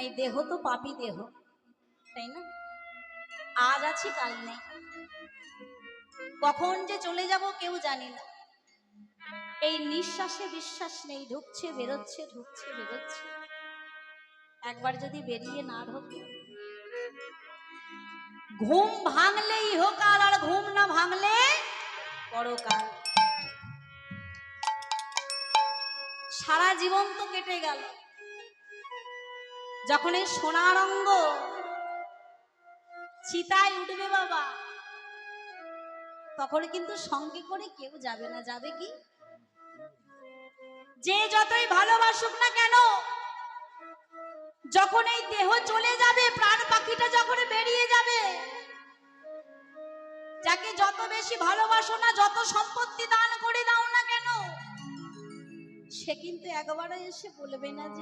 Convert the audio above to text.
এই দেহ তো পাপী দেহ, তাই না? আজ আছি কাল নেই, কখন যে চলে যাব কেউ জানি না। এই নিঃশ্বাসে বিশ্বাস নেই, ঢুকছে বেরোচ্ছে, ঢুকছে বেরোচ্ছে। একবার যদি বেরিয়ে না ঢোকে, ঘুম ভাঙলে ইহকাল, আর ঘুম না ভাঙলে পরকাল। সারা জীবন তো কেটে গেল, যখন এই সোনার অঙ্গ চিতায় উঠবে বাবা, তখন কিন্তু সঙ্গে করে কেউ যাবে না। যাবে কি? যে যতই ভালোবাসুক না কেন, যখন এই দেহ চলে যাবে, প্রাণ পাখিটা যখন বেরিয়ে যাবে, যাকে যত বেশি ভালোবাসো না, যত সম্পত্তি দান করে দাও না কেন, সে কিন্তু একবারও এসে বলবে না যে